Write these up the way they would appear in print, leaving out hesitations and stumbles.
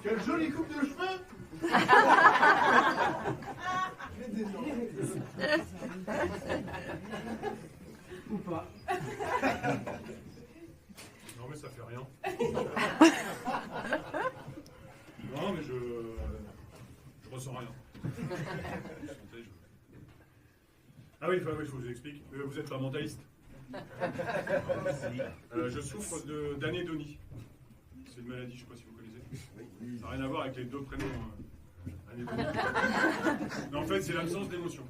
Quelle jolie coupe de cheveux. Ou pas. Non mais ça fait rien. Non mais je ressens rien. Ah oui, il faut que je vous explique. Vous êtes pas mentaliste. Je souffre d'anédonie. C'est une maladie, je ne sais pas si vous connaissez. Ça n'a rien à voir avec les deux prénoms. Anédonie. Mais en fait, c'est l'absence d'émotion.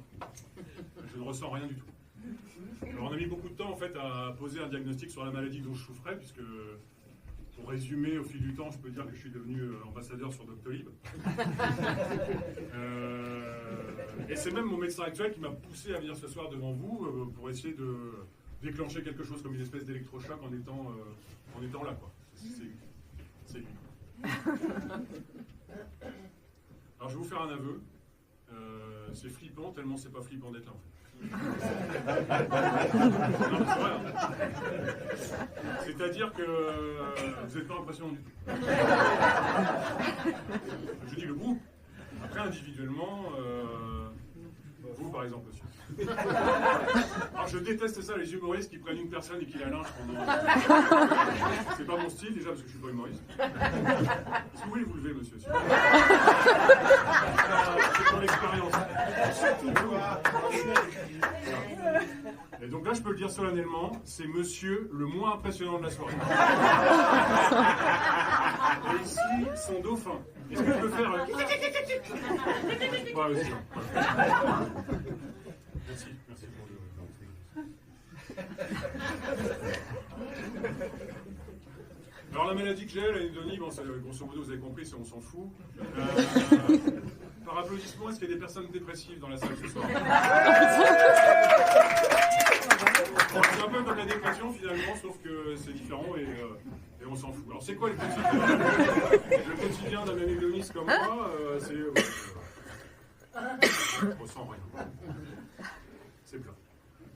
Je ne ressens rien du tout. Alors on a mis beaucoup de temps en fait à poser un diagnostic sur la maladie dont je souffrais, puisque pour résumer, au fil du temps, je peux dire que je suis devenu ambassadeur sur Doctolib. Et c'est même mon médecin actuel qui m'a poussé à venir ce soir devant vous pour essayer de déclencher quelque chose comme une espèce d'électrochoc en étant là, quoi. C'est lui. Alors je vais vous faire un aveu. C'est flippant, tellement c'est pas flippant d'être là en fait. Non, c'est vrai, hein. C'est-à-dire que vous n'êtes pas impressionnant du tout. Je dis le groupe. Après, individuellement, vous par exemple aussi. Alors je déteste ça, les humoristes qui prennent une personne et qui la lynchent pendant... C'est pas mon style déjà parce que je suis pas humoriste. Est-ce que vous voulez vous lever, monsieur? C'est pour l'expérience. Et donc là, je peux le dire solennellement, c'est monsieur le moins impressionnant de la soirée. Et ici, son dauphin. Est-ce que je peux faire... Ouais, aussi. Merci pour le... Alors la maladie que j'ai, l'anédonie, bon, grosso modo, vous avez compris, on s'en fout. Par applaudissement, est-ce qu'il y a des personnes dépressives dans la salle ce soir? C'est un peu comme la dépression finalement, sauf que c'est différent et on s'en fout. Alors c'est quoi le quotidien? Le quotidien d'un anédoniste comme moi, c'est... je ressens rien. C'est plat.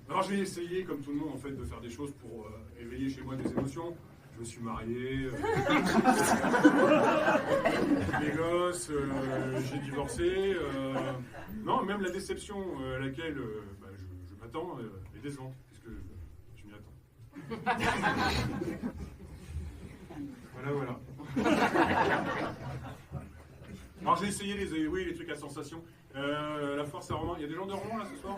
Alors j'ai essayé, comme tout le monde, en fait, de faire des choses pour éveiller chez moi des émotions. Je me suis marié, mes gosses, j'ai divorcé. Non, même la déception à laquelle je m'attends est décevante, puisque je m'y attends. Voilà. Alors j'ai essayé les trucs à sensation. La foire à Romain. Il y a des gens de Romain là ce soir?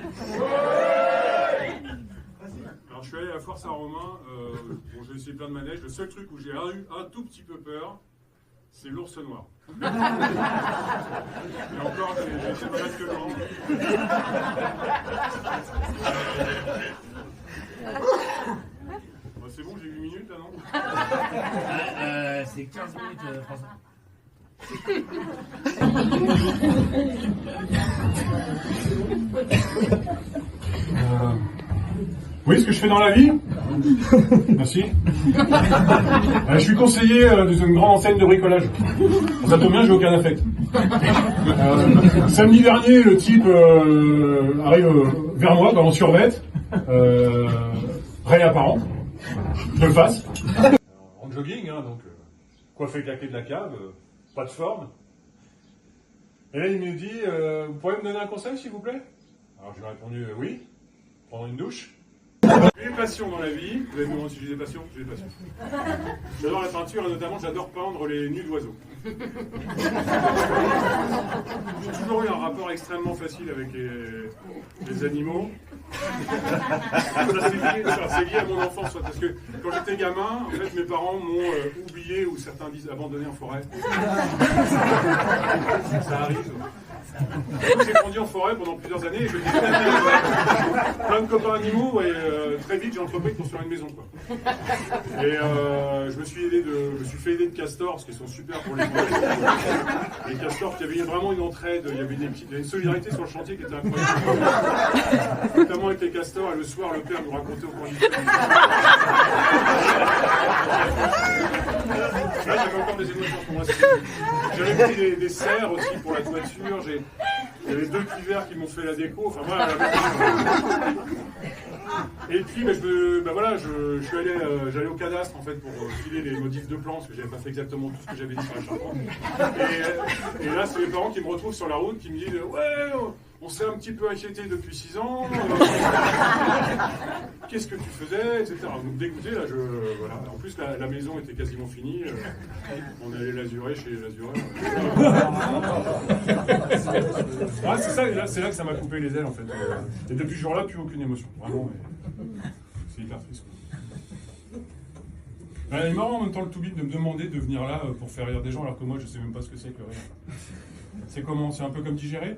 Alors je suis allé à la foire Saint-Romain, bon, j'ai essayé plein de manèges. Le seul truc où j'ai eu un tout petit peu peur, c'est l'ours noir. Et encore, j'ai essayé de me mettre que le bon, c'est bon, j'ai 8 minutes là, non? C'est 15 minutes, François. Vous voyez ce que je fais dans la vie? Merci. Je suis conseiller d'une grande enseigne de bricolage. Ça tombe bien, j'ai aucun affect. Samedi dernier, le type arrive vers moi dans mon survêt, réapparent, de face. En jogging, hein, donc coiffé claqué de la cave, pas de forme. Et là, il me dit, vous pourriez me donner un conseil, s'il vous plaît? Alors, je lui ai répondu, oui, prendre une douche. J'ai des passions dans la vie. Vous avez demandé si j'ai des passions? J'ai des passions. J'adore la peinture et notamment j'adore peindre les nus d'oiseaux. J'ai toujours eu un rapport extrêmement facile avec les animaux. C'est lié à mon enfance, parce que quand j'étais gamin, en fait, mes parents m'ont oublié, ou certains disent abandonné en forêt. Ça arrive. J'ai grandi en forêt pendant plusieurs années et je disais plein de copains animaux et très vite j'ai entrepris de construire une maison, quoi. Et je me suis fait aider de castors parce qu'ils sont super pour les forêts. Les castors, il y avait vraiment une entraide, il y avait une solidarité sur le chantier qui était incroyable. Notamment avec les castors et le soir le père nous racontait au coin du là j'avais encore des émotions pour moi. J'avais pris des serres aussi pour la toiture. Il y avait 2 cuivers qui m'ont fait la déco. Enfin voilà. Et puis, voilà, je suis allé, j'allais au cadastre en fait pour filer les modifs de plan parce que j'avais pas fait exactement tout ce que j'avais dit sur la charpente. Et là, c'est mes parents qui me retrouvent sur la route, qui me disent ouais, on s'est un petit peu inquiété depuis 6 ans. Qu'est-ce que tu faisais, etc. Donc dégoûté là, voilà. En plus la maison était quasiment finie. On allait l'azurer chez l'azureur. Ah, c'est là que ça m'a coupé les ailes en fait. Et depuis ce jour-là, plus aucune émotion. Vraiment, mais c'est hyper triste. Il est marrant en même temps le toubib de me demander de venir là pour faire rire des gens alors que moi je sais même pas ce que c'est que rire. C'est comment? C'est un peu comme digérer?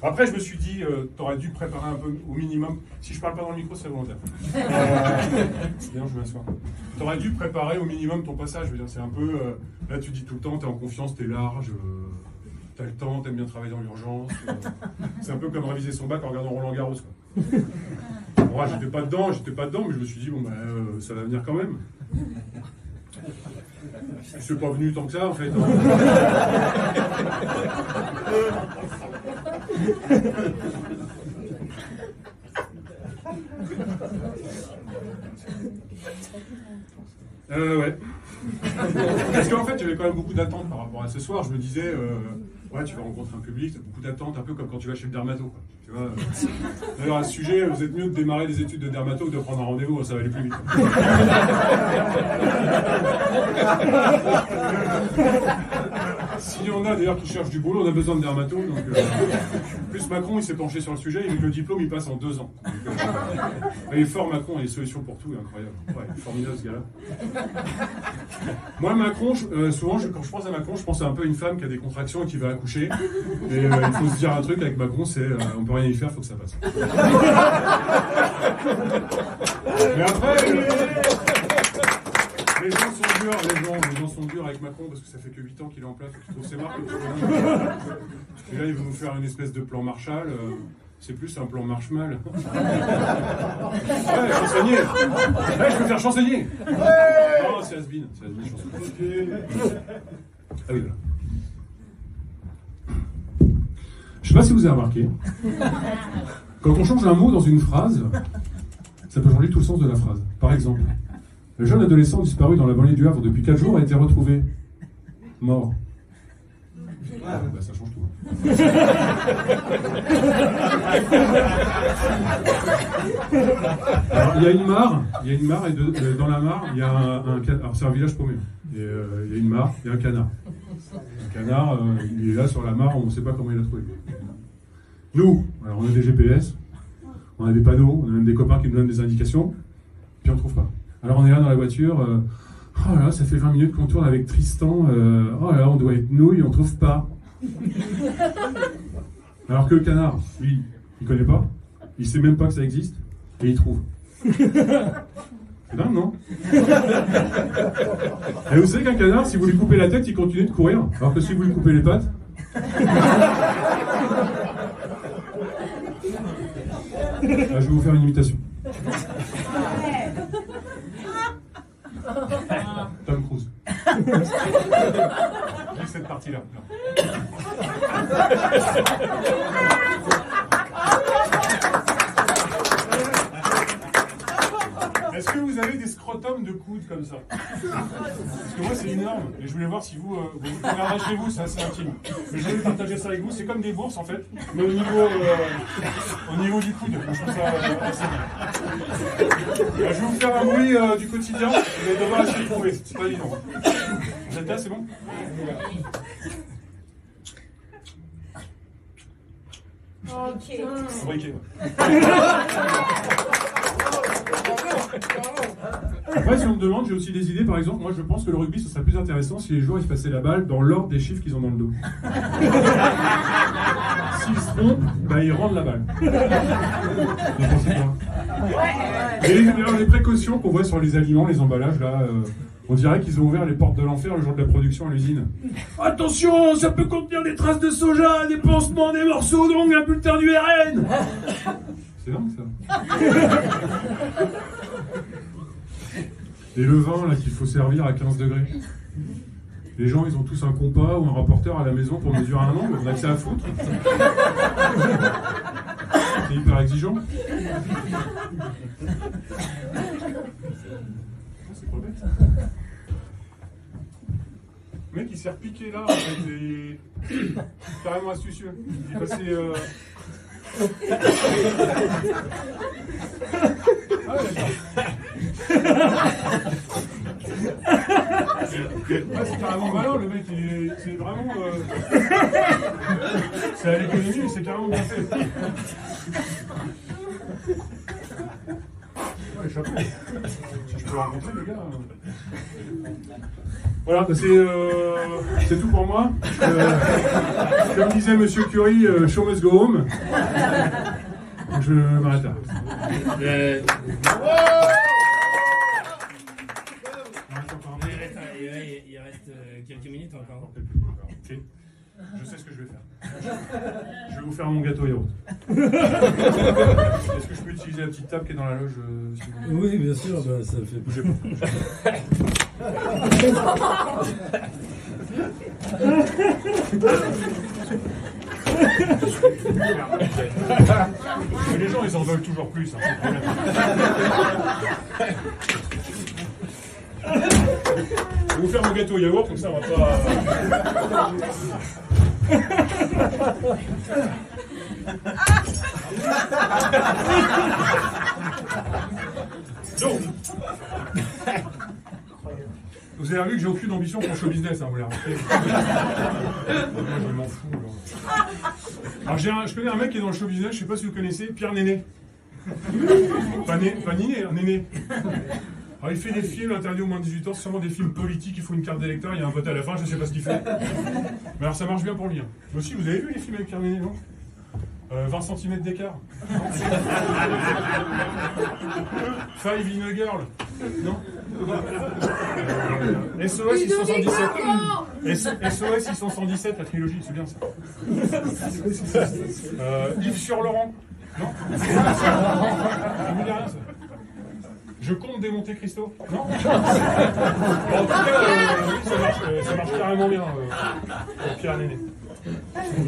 Après je me suis dit, t'aurais dû préparer un peu au minimum. Si je parle pas dans le micro, c'est volontaire. D'ailleurs je m'assois. T'aurais dû préparer au minimum ton passage. Je veux dire, c'est un peu. Là tu dis tout le temps, t'es en confiance, t'es large. T'as le temps, t'aimes bien travailler dans l'urgence. C'est un peu comme réviser son bac en regardant Roland Garros. Quoi. Moi, j'étais pas dedans, mais je me suis dit, bon, ça va venir quand même. Je suis pas venu tant que ça, en fait. Ouais. Parce qu'en fait, j'avais quand même beaucoup d'attentes par rapport à ce soir. Je me disais, ouais, tu vas rencontrer un public, t'as beaucoup d'attentes, un peu comme quand tu vas chez le dermato. Quoi. Tu vois, d'ailleurs, à ce sujet, vous êtes mieux de démarrer des études de dermato que de prendre un rendez-vous, ça va aller plus vite. S'il y en a d'ailleurs qui cherchent du boulot, on a besoin de dermato. Donc, plus Macron, il s'est penché sur le sujet, et le diplôme, il passe en 2 ans. Donc, il est fort, Macron, il a des solutions pour tout, incroyable. Ouais, il est formidable ce gars-là. Moi, Macron, souvent, quand je pense à Macron, je pense à un peu une femme qui a des contractions et qui va accoucher. Et il faut se dire un truc avec Macron, c'est on peut rien y faire, il faut que ça passe. Mais après, les gens sont durs, les gens sont durs avec Macron parce que ça fait que 8 ans qu'il est en place, donc je trouve que c'est marrant. Et là, il veut nous faire une espèce de plan Marshall. C'est plus un plan Marshall. Ouais, chansonnier. Ouais, je veux faire chansonnier. Non, c'est Asbin. C'est Asbin, chansonnier. Ah oui, voilà. Je sais pas si vous avez remarqué. Quand on change un mot dans une phrase, ça peut changer tout le sens de la phrase. Par exemple, le jeune adolescent disparu dans la banlieue du Havre depuis 4 jours a été retrouvé mort. Ah, bah ça change tout. Alors, il y a une mare, et dans la mare, il y a un canard. Alors c'est un village paumé. Et il y a une mare, il y a un canard. Le canard, il est là sur la mare, on ne sait pas comment il l'a trouvé. Nous, alors on a des GPS, on a des panneaux, on a même des copains qui nous donnent des indications, puis on ne trouve pas. Alors on est là dans la voiture, oh là là, ça fait 20 minutes qu'on tourne avec Tristan, oh là là, on doit être nouilles, on ne trouve pas. Alors que le canard, lui, il connaît pas, il sait même pas que ça existe, et il trouve. C'est dingue, non? Et vous savez qu'un canard, si vous lui coupez la tête, il continue de courir, alors que si vous lui coupez les pattes... Ah, je vais vous faire une imitation. Tom Cruise. Juste cette partie-là. Est-ce que vous avez des scrotums de coude comme ça? Parce que moi c'est énorme et je voulais voir si vous regardez chez vous, c'est assez intime. Mais je voulais partager ça avec vous, c'est comme des bourses en fait, mais au niveau du coude. Je trouve ça assez bien. Je vais vous faire un bruit du quotidien, vous allez devoir essayer de trouver, c'est pas évident. Vous êtes là, c'est bon? Ok. Briquet. Après, si on me demande, j'ai aussi des idées. Par exemple, moi je pense que le rugby, ce serait plus intéressant si les joueurs ils se passaient la balle dans l'ordre des chiffres qu'ils ont dans le dos. S'ils se trompent, bah, ils rendent la balle. Vous pensez quoi? Et les précautions qu'on voit sur les aliments, les emballages, là, on dirait qu'ils ont ouvert les portes de l'enfer le jour de la production à l'usine. Attention, ça peut contenir des traces de soja, des pansements, des morceaux d'ongles, un bulletin du RN. C'est dingue ça. Et le vin là qu'il faut servir à 15 degrés. Les gens ils ont tous un compas ou un rapporteur à la maison pour mesurer un angle, on a que ça à foutre. C'est hyper exigeant. C'est pas bête. Le mec il s'est repiqué là, c'est carrément astucieux. Il est passé. Ah ouais, d'accord. Ouais, c'est carrément malin, le mec, c'est vraiment. C'est à l'économie, mais c'est carrément bien fait. Ouais, chapeau. Si je peux le rencontrer, les gars. Voilà, c'est tout pour moi. Comme disait Monsieur Curie, show must go home. Donc je m'arrête là. Il reste quelques minutes encore. Ok. Je sais ce que je vais faire. Je vais vous faire mon gâteau yaourt. Est-ce que je peux utiliser la petite table qui est dans la loge si vous voulez? Oui, bien sûr, bah, ça fait Bougez pas. Mais les gens, ils en veulent toujours plus. Hein, c'est le problème. Je vais vous faire mon gâteau au yaourt, comme ça on va pas. Donc, vous avez vu que j'ai aucune ambition pour le show business, hein, vous l'avez remarqué. Moi, je m'en fous. Alors, je connais un mec qui est dans le show business, je sais pas si vous connaissez, Pierre Néné. Pas Niné, hein, Néné. Alors, il fait des films interdits aux moins de 18 ans, c'est sûrement des films politiques, il faut une carte d'électeur, il y a un vote à la fin, je sais pas ce qu'il fait. Mais alors, ça marche bien pour lui. Hein. Moi aussi, vous avez vu les films avec Pierre Néné, non 20 cm d'écart. Five in a girl. Non SOS 617. SOS 617, la trilogie, c'est bien ça. Yves sur Laurent. Non ça vous dit rien, ça. Je compte démonter Christo. Non bon, en tout cas, oui, ça marche carrément bien pour Pierre Néné.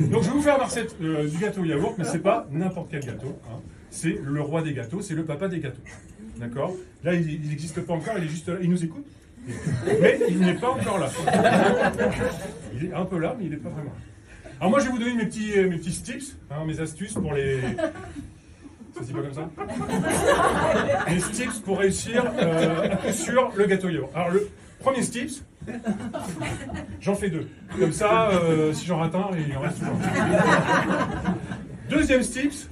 Donc je vais vous faire la recette du gâteau au yaourt, mais c'est pas n'importe quel gâteau. Hein. C'est le roi des gâteaux, c'est le papa des gâteaux. D'accord? Là, il n'existe pas encore, il est juste là. Il nous écoute, mais il n'est pas encore là. Il est un peu là, mais il n'est pas vraiment là. Alors moi, je vais vous donner mes petits tips, hein, mes astuces pour les... Ça se dit pas comme ça? Mes tips pour réussir sur le gâteau yaourt. Alors le premier tips, j'en fais 2. Comme ça, si j'en rate un, il en reste toujours. Deuxième tips,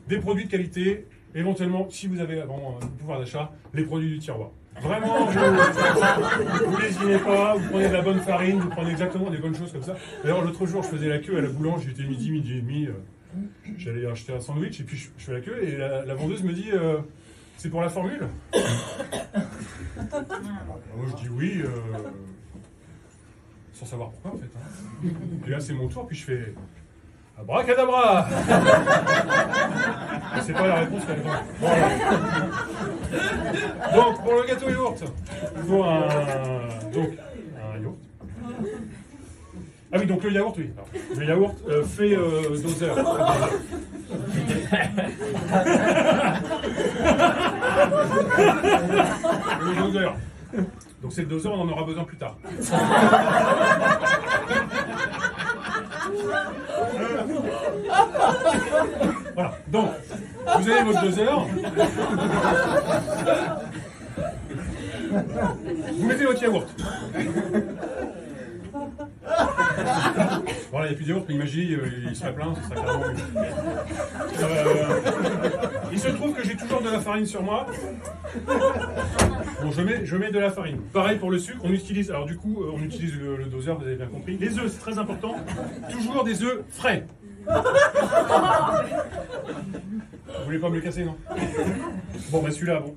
des produits de qualité, éventuellement, si vous avez vraiment le pouvoir d'achat, les produits du tiroir. Vraiment, vous lésinez pas, vous prenez de la bonne farine, vous prenez exactement des bonnes choses comme ça. D'ailleurs, l'autre jour, je faisais la queue à la boulange, j'étais midi et demi, j'allais acheter un sandwich, et puis je fais la queue, et la vendeuse me dit, c'est pour la formule? Moi, je dis oui, sans savoir pourquoi, en fait. Hein. Et là, c'est mon tour, puis je fais... Abracadabra. C'est pas la réponse qu'elle donne. Voilà. Donc, pour le gâteau yaourt, il faut un yaourt. Ah oui, donc le yaourt, oui. Alors, le yaourt fait doseur. Le doseur. Donc c'est le doseur, on en aura besoin plus tard. Voilà, donc, vous avez votre doseur. Vous mettez votre yaourt. Voilà, il n'y a plus de yaourt, mais imaginez, il serait plein, ce serait carrément mieux. Il se trouve que j'ai toujours de la farine sur moi. Bon, je mets de la farine. Pareil pour le sucre, on utilise, alors du coup, on utilise le doseur, vous avez bien compris. Les œufs, c'est très important. Toujours des œufs frais. Vous voulez pas me le casser, non? Bon, ben celui-là, bon.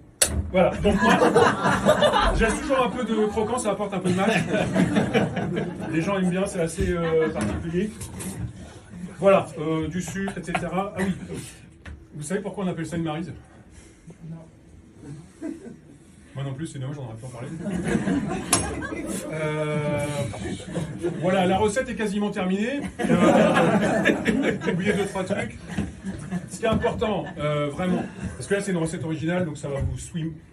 Voilà, donc moi, j'ai toujours un peu de croquant, ça apporte un peu de mâche. Les gens aiment bien, c'est assez particulier. Voilà, du sucre, etc. Ah oui, vous savez pourquoi on appelle ça une maryse? Moi non plus, c'est dommage, j'en aurais pas parlé. Voilà, la recette est quasiment terminée. J'ai oublié 2-3 trucs. qui est important, vraiment, parce que là c'est une recette originale, donc ça va vous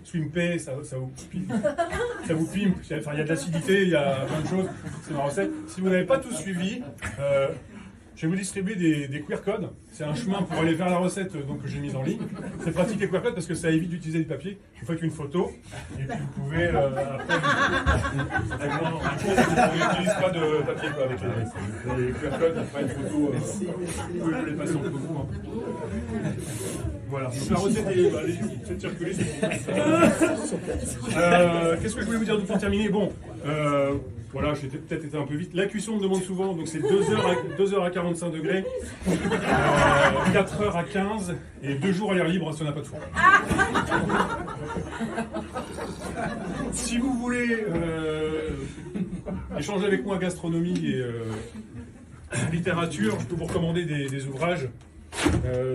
swimper, ça vous pimpe. Enfin, il y a de l'acidité, il y a plein de choses, c'est ma recette. Si vous n'avez pas tout suivi, je vais vous distribuer des QR codes. C'est un chemin pour aller vers la recette donc, que j'ai mise en ligne. C'est pratique les QR codes parce que ça évite d'utiliser du papier. Vous faites une photo et puis vous pouvez après. On n'utilise pas de papier quoi, avec les QR codes. Après une photo, vous pouvez les passer entre vous. Hein. Voilà. Donc la recette est faites circuler. Qu'est-ce que je voulais vous dire pour terminer? Bon. Voilà, j'ai peut-être été un peu vite. La cuisson me demande souvent, donc c'est 2 heures à 45 degrés, 4 heures à 15 et 2 jours à l'air libre si on n'a pas de four. Si vous voulez échanger avec moi gastronomie et littérature, je peux vous recommander des ouvrages.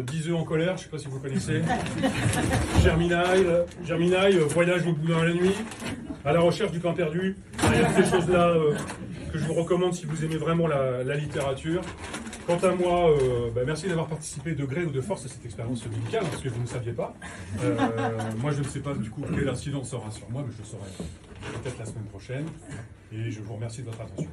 10 œufs en colère, je ne sais pas si vous connaissez. Germinail, Voyage au boudin à la nuit, À la recherche du pain perdu. Il y a ces choses-là que je vous recommande si vous aimez vraiment la littérature. Quant à moi, merci d'avoir participé de gré ou de force à cette expérience médicale, parce que vous ne saviez pas. Moi, je ne sais pas du coup quelle incidence sera sur moi, mais je le saurai peut-être la semaine prochaine. Et je vous remercie de votre attention.